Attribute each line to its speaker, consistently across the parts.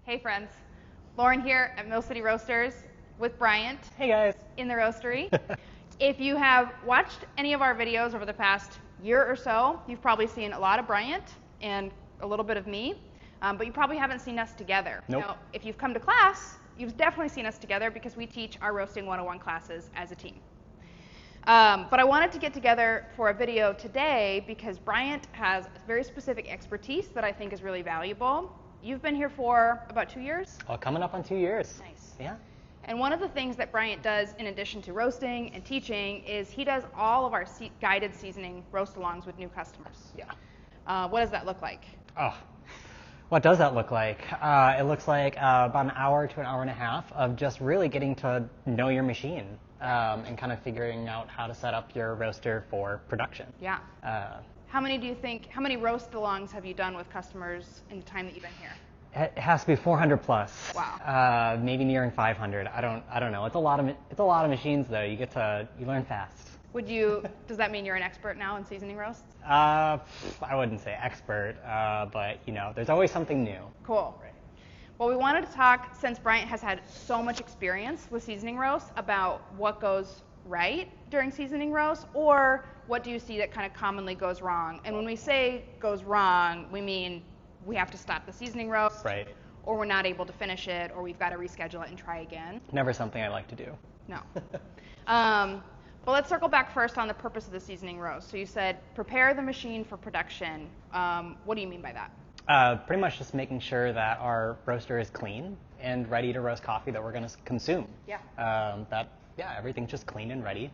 Speaker 1: Hey friends, Lauren here at Mill City Roasters with Bryant.
Speaker 2: Hey guys.
Speaker 1: In the roastery. If you have watched any of our videos over the past year or so, you've probably seen a lot of Bryant and a little bit of me, but you probably haven't seen us together.
Speaker 2: Nope.
Speaker 1: Now, if you've come to class, you've definitely seen us together because we teach our Roasting 101 classes as a team. But I wanted to get together for a video today because Bryant has very specific expertise that I think is really valuable. You've been here for about 2 years?
Speaker 2: Oh, coming up on 2 years.
Speaker 1: Nice.
Speaker 2: Yeah.
Speaker 1: And one of the things that Bryant does in addition to roasting and teaching is he does all of our guided seasoning roast-alongs with new customers.
Speaker 2: Yeah.
Speaker 1: What does that look like?
Speaker 2: Oh, what does that look like? It looks like about an hour to an hour and a half of just really getting to know your machine and kind of figuring out how to set up your roaster for production.
Speaker 1: Yeah. How many roast-alongs have you done with customers in the time that you've been here?
Speaker 2: It has to be 400 plus.
Speaker 1: Wow.
Speaker 2: Maybe nearing 500. I don't know. It's a lot of machines though. You learn fast.
Speaker 1: Does that mean you're an expert now in seasoning roasts?
Speaker 2: I wouldn't say expert, but there's always something new.
Speaker 1: Cool. Right. Well, we wanted to talk, since Bryant has had so much experience with seasoning roasts, about what goes right during seasoning roasts, or what do you see that kind of commonly goes wrong? And when we say goes wrong, we mean we have to stop the seasoning roast,
Speaker 2: right,
Speaker 1: or we're not able to finish it, or we've got to reschedule it and try again.
Speaker 2: Never something I like to do.
Speaker 1: No. But let's circle back first on the purpose of the seasoning roast. So you said prepare the machine for production. What do you mean by that?
Speaker 2: Pretty much just making sure that our roaster is clean and ready to roast coffee that we're going to consume.
Speaker 1: Yeah.
Speaker 2: Everything's just clean and ready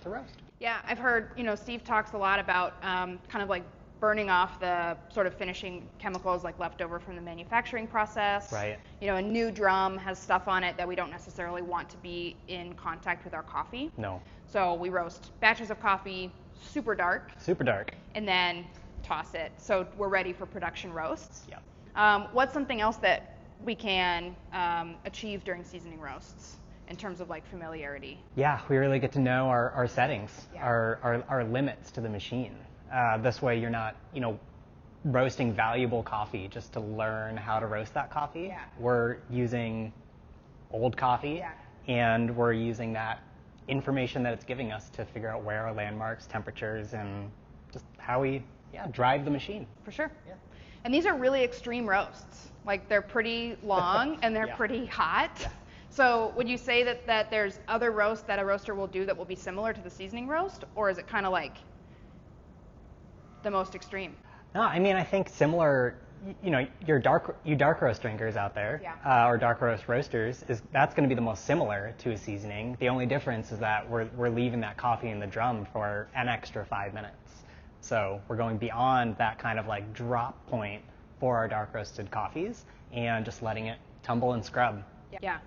Speaker 2: to roast.
Speaker 1: Yeah, I've heard, Steve talks a lot about kind of like burning off the sort of finishing chemicals like left over from the manufacturing process.
Speaker 2: Right.
Speaker 1: A new drum has stuff on it that we don't necessarily want to be in contact with our coffee.
Speaker 2: No.
Speaker 1: So we roast batches of coffee super dark.
Speaker 2: Super dark.
Speaker 1: And then toss it. So we're ready for production roasts.
Speaker 2: Yeah.
Speaker 1: What's something else that we can achieve during seasoning roasts in terms of like familiarity?
Speaker 2: Yeah, we really get to know our settings,
Speaker 1: Yeah.
Speaker 2: our limits to the machine. This way you're not, roasting valuable coffee just to learn how to roast that coffee.
Speaker 1: Yeah.
Speaker 2: We're using old coffee,
Speaker 1: Yeah.
Speaker 2: and we're using that information that it's giving us to figure out where our landmarks, temperatures, and just how we drive the machine.
Speaker 1: For sure.
Speaker 2: Yeah.
Speaker 1: And these are really extreme roasts. Like they're pretty long and they're
Speaker 2: Yeah.
Speaker 1: pretty hot.
Speaker 2: Yeah.
Speaker 1: So would you say that there's other roasts that a roaster will do that will be similar to the seasoning roast, or is it kind of like the most extreme?
Speaker 2: No, I think similar, your dark roast drinkers out there,
Speaker 1: Yeah.
Speaker 2: or dark roast roasters, that's going to be the most similar to a seasoning. The only difference is that we're leaving that coffee in the drum for an extra 5 minutes. So we're going beyond that kind of like drop point for our dark roasted coffees and just letting it tumble and scrub.
Speaker 1: Yeah.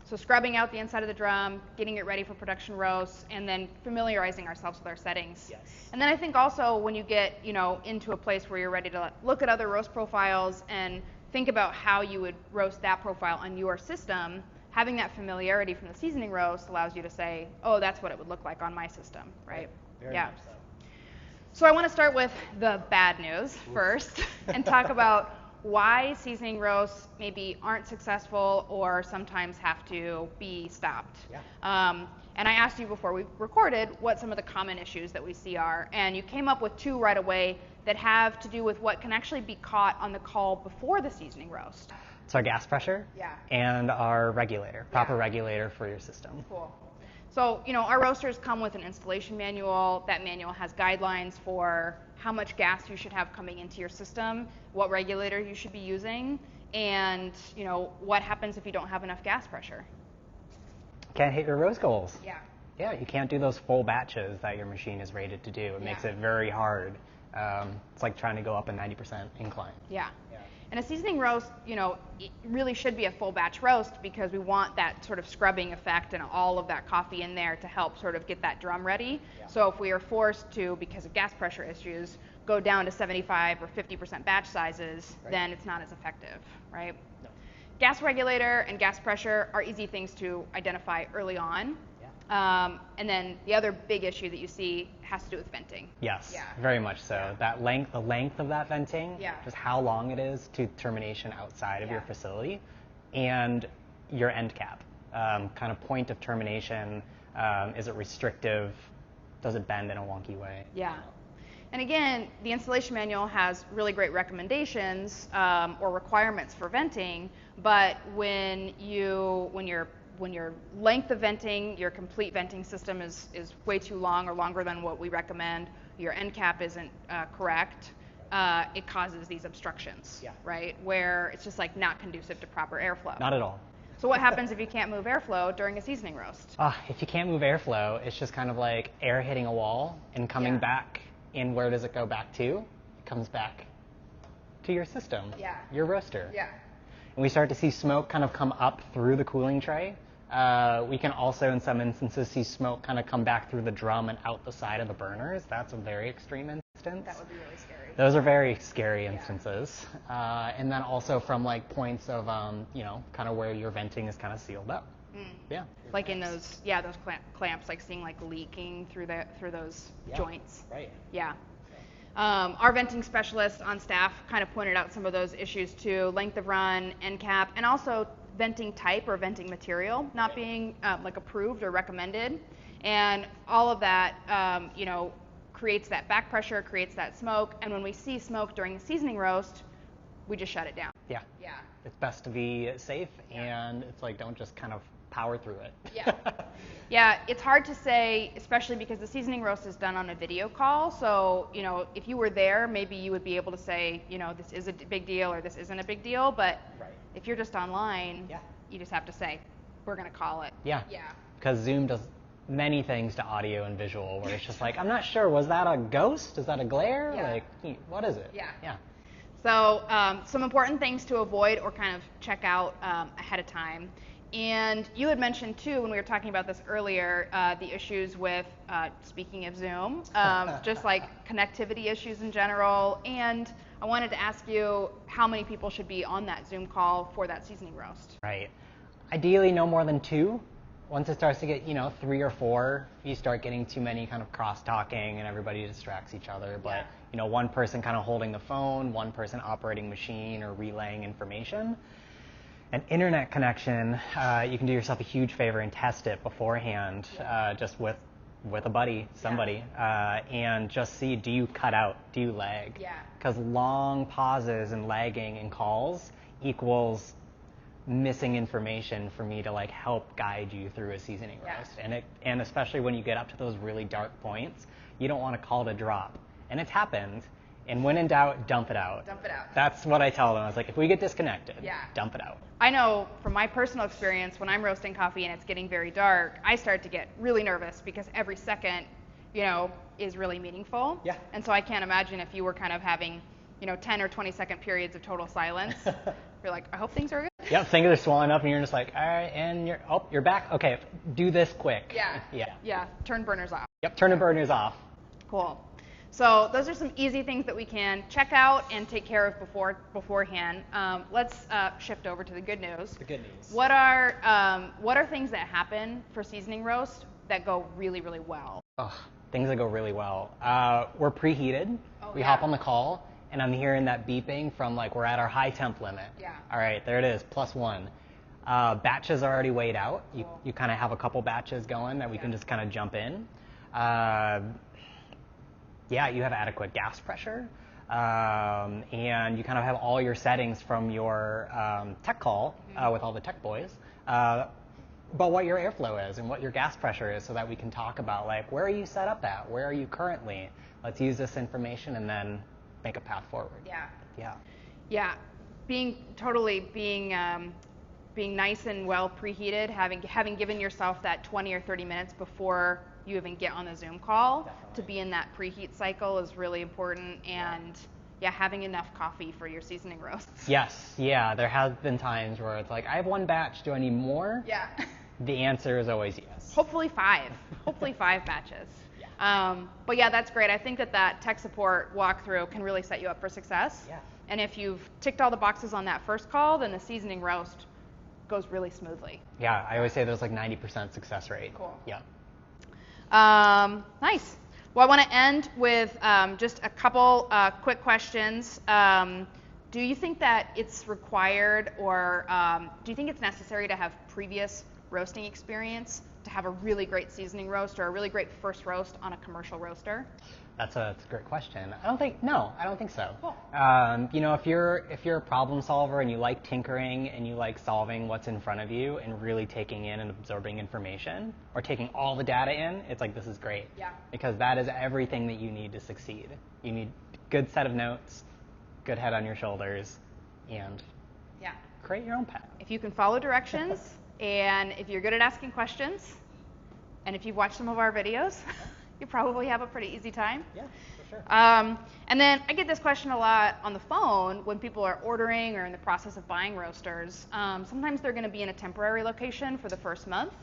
Speaker 1: So scrubbing out the inside of the drum, getting it ready for production roasts, and then familiarizing ourselves with our settings.
Speaker 2: Yes.
Speaker 1: And then I think also when you get, into a place where you're ready to look at other roast profiles and think about how you would roast that profile on your system, having that familiarity from the seasoning roast allows you to say, oh, that's what it would look like on my system, right?
Speaker 2: Very
Speaker 1: Yeah.
Speaker 2: much so.
Speaker 1: So I want to start with the bad news first and talk about why seasoning roasts maybe aren't successful or sometimes have to be stopped.
Speaker 2: Yeah.
Speaker 1: And I asked you before we recorded what some of the common issues that we see are, and you came up with 2 right away that have to do with what can actually be caught on the call before the seasoning roast.
Speaker 2: It's our gas pressure,
Speaker 1: Yeah.
Speaker 2: and our regulator, proper
Speaker 1: Yeah.
Speaker 2: regulator for your system.
Speaker 1: Cool. So, our roasters come with an installation manual. That manual has guidelines for how much gas you should have coming into your system, what regulator you should be using, and, what happens if you don't have enough gas pressure.
Speaker 2: Can't hit your roast goals.
Speaker 1: Yeah.
Speaker 2: Yeah, you can't do those full batches that your machine is rated to do. It makes it very hard. It's like trying to go up a 90% incline.
Speaker 1: Yeah. And a seasoning roast, it really should be a full batch roast because we want that sort of scrubbing effect and all of that coffee in there to help sort of get that drum ready.
Speaker 2: Yeah.
Speaker 1: So if we are forced to, because of gas pressure issues, go down to 75 or 50% batch sizes,
Speaker 2: Right.
Speaker 1: then it's not as effective, right?
Speaker 2: No.
Speaker 1: Gas regulator and gas pressure are easy things to identify early on. And then the other big issue that you see has to do with venting.
Speaker 2: Yes,
Speaker 1: Yeah.
Speaker 2: very much so.
Speaker 1: Yeah.
Speaker 2: That length, the length of that venting,
Speaker 1: Yeah.
Speaker 2: just how long it is to termination outside of
Speaker 1: Yeah.
Speaker 2: your facility, and your end cap, kind of point of termination. Is it restrictive? Does it bend in a wonky way?
Speaker 1: Yeah. And again, the installation manual has really great recommendations or requirements for venting, but when your length of venting, your complete venting system is way too long or longer than what we recommend, your end cap isn't correct, it causes these obstructions,
Speaker 2: Yeah.
Speaker 1: right? Where it's just like not conducive to proper airflow.
Speaker 2: Not at all.
Speaker 1: So what happens if you can't move airflow during a seasoning roast?
Speaker 2: If you can't move airflow, it's just kind of like air hitting a wall and coming
Speaker 1: Yeah.
Speaker 2: back. And where does it go back to? It comes back to your system,
Speaker 1: Yeah.
Speaker 2: your roaster.
Speaker 1: Yeah.
Speaker 2: And we start to see smoke kind of come up through the cooling tray. We can also, in some instances, see smoke kind of come back through the drum and out the side of the burners. That's a very extreme instance.
Speaker 1: That would be really scary.
Speaker 2: Those are very scary instances. And then also from like points of, kind of where your venting is kind of sealed up. Yeah.
Speaker 1: Like in those clamps, like seeing like leaking through those joints.
Speaker 2: Right.
Speaker 1: Yeah. Our venting specialist on staff kind of pointed out some of those issues too: length of run, end cap, and also venting type or venting material not being like approved or recommended. And all of that, creates that back pressure, creates that smoke. And when we see smoke during a seasoning roast, we just shut it down.
Speaker 2: Yeah.
Speaker 1: Yeah.
Speaker 2: It's best to be safe, and it's like don't just kind of power through it.
Speaker 1: Yeah. Yeah, it's hard to say, especially because the seasoning roast is done on a video call. So, if you were there, maybe you would be able to say, this is a big deal or this isn't a big deal. But
Speaker 2: Right.
Speaker 1: if you're just online, you just have to say, we're going to call it.
Speaker 2: Yeah.
Speaker 1: Yeah.
Speaker 2: Because Zoom does many things to audio and visual where it's just like, I'm not sure, was that a ghost? Is that a glare?
Speaker 1: Yeah.
Speaker 2: Like, what is it?
Speaker 1: Yeah.
Speaker 2: Yeah.
Speaker 1: So some important things to avoid or kind of check out ahead of time. And you had mentioned too, when we were talking about this earlier, the issues with, speaking of Zoom, just like connectivity issues in general. And I wanted to ask you how many people should be on that Zoom call for that seasoning roast.
Speaker 2: Right. Ideally, no more than 2. Once it starts to get, 3 or 4, you start getting too many kind of cross-talking and everybody distracts each other. But, one person kind of holding the phone, one person operating machine or relaying information. An internet connection, you can do yourself a huge favor and test it beforehand, just with a buddy, somebody, and just see, do you cut out, do you lag?
Speaker 1: Yeah.
Speaker 2: Because long pauses and lagging in calls equals missing information for me to like help guide you through a seasoning roast. And especially when you get up to those really dark points, you don't want to call it a drop. And it's happened. And when in doubt, dump it out.
Speaker 1: Dump it out.
Speaker 2: That's what I tell them. I was like, if we get disconnected, dump it out.
Speaker 1: I know from my personal experience, when I'm roasting coffee and it's getting very dark, I start to get really nervous because every second, is really meaningful.
Speaker 2: Yeah.
Speaker 1: And so I can't imagine if you were kind of having, 10 or 20 second periods of total silence. You're like, I hope things are good.
Speaker 2: Yep, fingers are swelling up and you're just like, all right, and you're back. Okay, do this quick.
Speaker 1: Yeah. Turn burners off.
Speaker 2: Yep, turn the burners off.
Speaker 1: Cool. So those are some easy things that we can check out and take care of beforehand. Let's shift over to the good news.
Speaker 2: The good news.
Speaker 1: What are things that happen for seasoning roast that go really, really well?
Speaker 2: Things that go really well. We're preheated. We
Speaker 1: yeah.
Speaker 2: hop on the call, and I'm hearing that beeping from like we're at our high temp limit.
Speaker 1: Yeah.
Speaker 2: All right, there it is, +1. Batches are already weighed out.
Speaker 1: Cool.
Speaker 2: You kind of have a couple batches going that we can just kind of jump in. You have adequate gas pressure, and you kind of have all your settings from your tech call with all the tech boys, but what your airflow is and what your gas pressure is so that we can talk about like, where are you set up at? Where are you currently? Let's use this information and then make a path forward.
Speaker 1: Yeah. Being nice and well preheated, having given yourself that 20 or 30 minutes before you even get on the Zoom call. Definitely. To be in that preheat cycle is really important, and having enough coffee for your seasoning roasts.
Speaker 2: Yes, there have been times where it's like, I have 1 batch, do I need more?
Speaker 1: Yeah.
Speaker 2: The answer is always yes.
Speaker 1: Hopefully 5 batches. But that's great. I think that tech support walkthrough can really set you up for success.
Speaker 2: Yeah.
Speaker 1: And if you've ticked all the boxes on that first call, then the seasoning roast goes really smoothly.
Speaker 2: Yeah, I always say there's like 90% success rate.
Speaker 1: Cool.
Speaker 2: Yeah.
Speaker 1: Nice. Well, I want to end with just a couple quick questions. Do you think that it's required, or do you think it's necessary to have previous roasting experience to have a really great seasoning roast or a really great first roast on a commercial roaster?
Speaker 2: That's a great question. I don't think so.
Speaker 1: Cool.
Speaker 2: If you're a problem solver and you like tinkering and you like solving what's in front of you and really taking in and absorbing information or taking all the data in, it's like, this is great.
Speaker 1: Yeah.
Speaker 2: Because that is everything that you need to succeed. You need a good set of notes, good head on your shoulders, and create your own path.
Speaker 1: If you can follow directions and if you're good at asking questions and if you've watched some of our videos, you probably have a pretty easy time.
Speaker 2: Yeah, for sure.
Speaker 1: And then I get this question a lot on the phone when people are ordering or in the process of buying roasters. Sometimes they're going to be in a temporary location for the first month.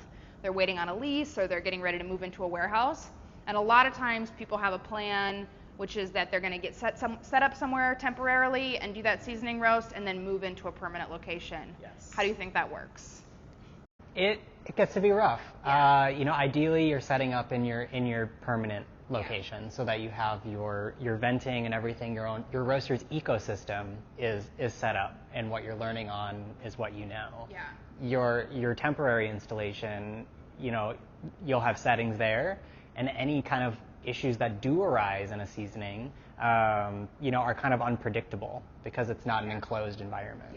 Speaker 1: They're waiting on a lease or they're getting ready to move into a warehouse. And a lot of times people have a plan, which is that they're going to get set up somewhere temporarily and do that seasoning roast and then move into a permanent location.
Speaker 2: Yes.
Speaker 1: How do you think that works?
Speaker 2: It gets to be rough.
Speaker 1: Yeah.
Speaker 2: Ideally you're setting up in your permanent location so that you have your venting and everything, your roaster's ecosystem is set up, and what you're learning on is what you know.
Speaker 1: Yeah.
Speaker 2: Your temporary installation, you'll have settings there, and any kind of issues that do arise in a seasoning, are kind of unpredictable because it's not an enclosed environment.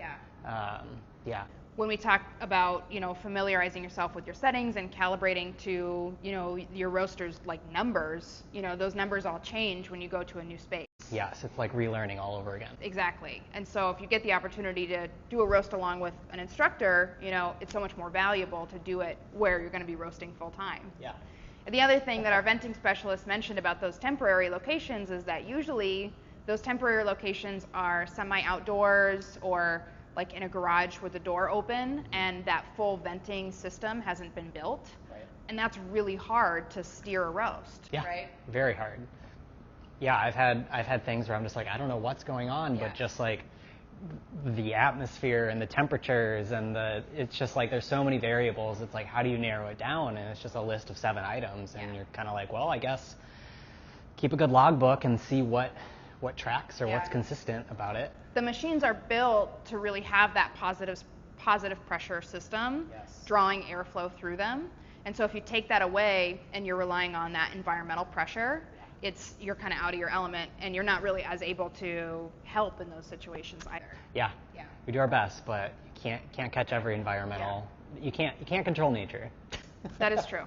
Speaker 1: Yeah. When we talk about, familiarizing yourself with your settings and calibrating to, your roaster's like numbers, those numbers all change when you go to a new space.
Speaker 2: Yes, it's like relearning all over again.
Speaker 1: Exactly. And so if you get the opportunity to do a roast along with an instructor, it's so much more valuable to do it where you're going to be roasting full time.
Speaker 2: Yeah.
Speaker 1: And the other thing that our venting specialist mentioned about those temporary locations is that usually those temporary locations are semi-outdoors or like in a garage with the door open, and that full venting system hasn't been built.
Speaker 2: Right.
Speaker 1: And that's really hard to steer a roast.
Speaker 2: Yeah,
Speaker 1: right?
Speaker 2: Very hard. Yeah, I've had things where I'm just like, I don't know what's going on, but just like the atmosphere and the temperatures and it's just like there's so many variables. It's like, how do you narrow it down? And it's just a list of 7 items, and you're kind of like, well, I guess keep a good logbook and see what tracks or what's consistent about it.
Speaker 1: The machines are built to really have that positive pressure system, drawing airflow through them. And so if you take that away and you're relying on that environmental pressure, you're kind of out of your element, and you're not really as able to help in those situations either.
Speaker 2: Yeah. We do our best, but you can't catch every environmental. You can't control nature.
Speaker 1: That is true.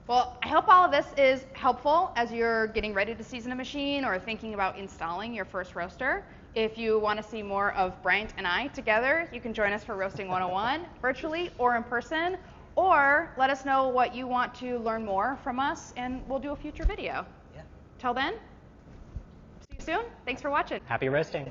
Speaker 1: Well, I hope all of this is helpful as you're getting ready to season a machine or thinking about installing your first roaster. If you want to see more of Bryant and I together, you can join us for Roasting 101 virtually or in person, or let us know what you want to learn more from us, and we'll do a future video. Till then, see you soon. Thanks for watching.
Speaker 2: Happy roasting.